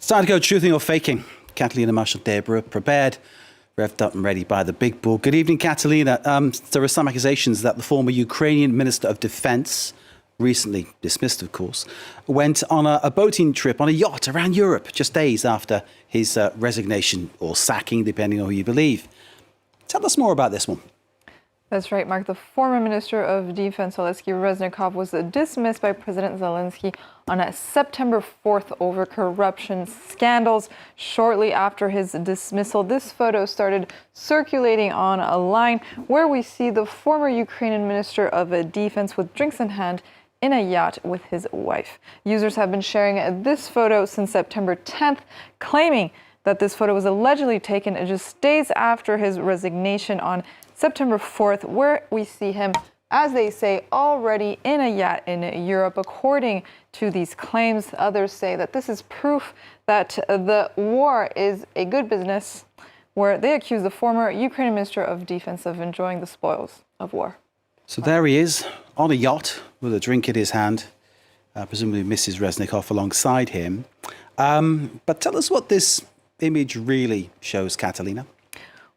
It's time to go truthing or faking. Catalina Marshal Deborah prepared, revved up and ready by the big bull. Good evening, Catalina. There are some accusations that the former Ukrainian Minister of Defense, recently dismissed, of course, went on a boating trip on a yacht around Europe just days after his resignation or sacking, depending on who you believe. Tell us more about this one. That's right, Mark. The former Minister of Defense, Oleksiy Reznikov, was dismissed by President Zelensky on September 4th over corruption scandals. Shortly after his dismissal, this photo started circulating online where we see the former Ukrainian Minister of Defense with drinks in hand in a yacht with his wife. Users have been sharing this photo since September 10th, claiming that this photo was allegedly taken just days after his resignation on September 4th, where we see him, as they say, already in a yacht in Europe. According to these claims, others say that this is proof that the war is a good business, where they accuse the former Ukrainian Minister of Defense of enjoying the spoils of war. So there he is, on a yacht with a drink in his hand, presumably Mrs. Reznikov alongside him. But tell us what this image really shows, Catalina.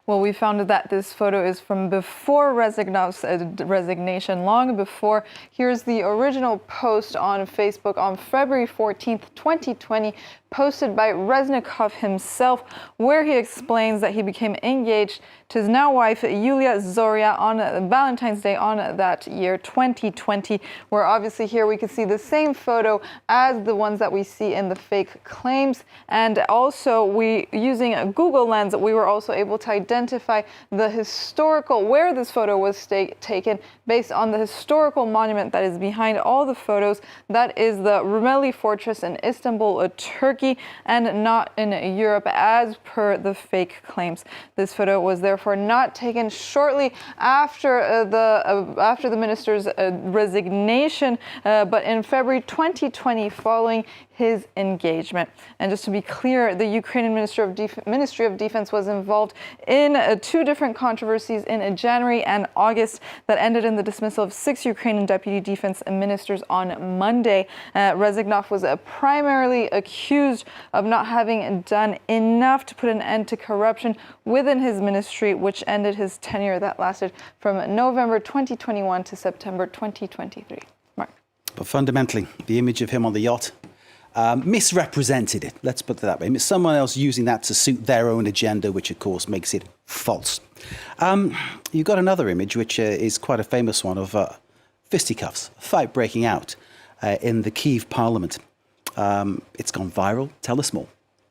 Well, we found that this photo is from before Reznikov's resignation, long before. Here's the original post on Facebook on February 14th, 2020, posted by Reznikov himself, where he explains that he became engaged to his now wife, Yulia Zoria, on Valentine's Day on that year, 2020, where obviously here we can see the same photo as the ones that we see in the fake claims. And also, using a Google Lens, we were also able to identify the historical, where this photo was taken, based on the historical monument that is behind all the photos. That is the Rumeli Fortress in Istanbul, Turkey, and not in Europe, as per the fake claims. This photo was therefore not taken shortly after the minister's resignation, but in February 2020, following his engagement. And just to be clear, the Ukrainian Ministry of Defense was involved in two different controversies in January and August that ended in the dismissal of 6 Ukrainian deputy defense ministers on Monday. Reznikov was primarily accused of not having done enough to put an end to corruption within his ministry, which ended his tenure that lasted from November 2021 to September 2023. Mark. But fundamentally, the image of him on the yacht misrepresented it. Let's put it that way. Someone else using that to suit their own agenda, which of course makes it false. You've got another image, which is quite a famous one, of fisticuffs, a fight breaking out in the Kyiv parliament. It's gone viral. Tell us more.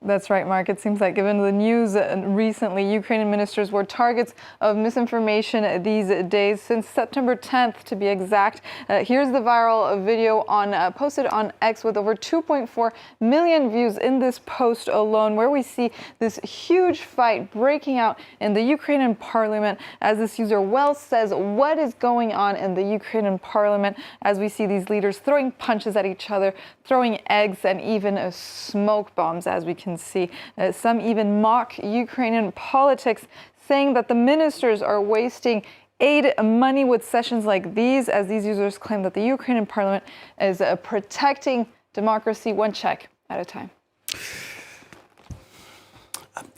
That's right, Mark. It seems like given the news recently, Ukrainian ministers were targets of misinformation these days, since September 10th to be exact. Here's the viral video posted on X with over 2.4 million views in this post alone, where we see this huge fight breaking out in the Ukrainian parliament. As this user well says, what is going on in the Ukrainian parliament, as we see these leaders throwing punches at each other, throwing eggs and even smoke bombs, as we can see. Some even mock Ukrainian politics, saying that the ministers are wasting aid money with sessions like these, as these users claim that the Ukrainian parliament is protecting democracy one check at a time.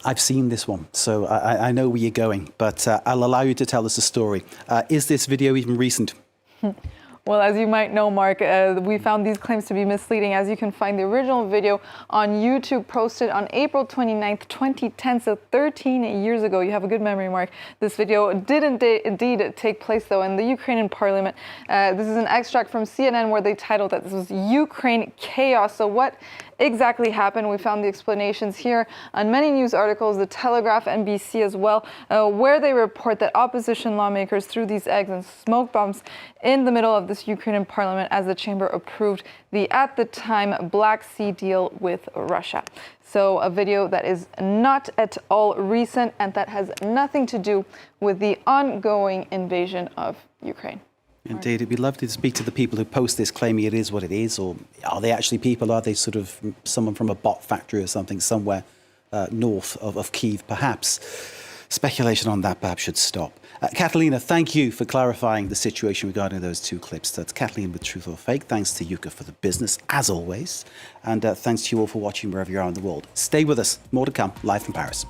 I've seen this one, so I know where you're going, but I'll allow you to tell us the story. Is this video even recent? Well, as you might know, Mark, we found these claims to be misleading, as you can find the original video on YouTube, posted on April 29th, 2010, so 13 years ago. You have a good memory, Mark. This video did indeed take place, though, in the Ukrainian parliament. This is an extract from CNN where they titled that this was Ukraine chaos. So what exactly happened? We found the explanations here on many news articles, the Telegraph, NBC as well, where they report that opposition lawmakers threw these eggs and smoke bombs in the middle of this Ukrainian parliament as the chamber approved the, at the time, Black Sea deal with Russia. So a video that is not at all recent and that has nothing to do with the ongoing invasion of Ukraine. Indeed, it'd be lovely to speak to the people who post this claiming it is what it is, or are they actually people? Are they sort of someone from a bot factory or something somewhere north of Kyiv, perhaps? speculation on that perhaps should stop. Catalina, thank you for clarifying the situation regarding those two clips. That's Catalina with Truth or Fake. Thanks to Yuka for the business, as always. And thanks to you all for watching wherever you are in the world. Stay with us. More to come, live from Paris.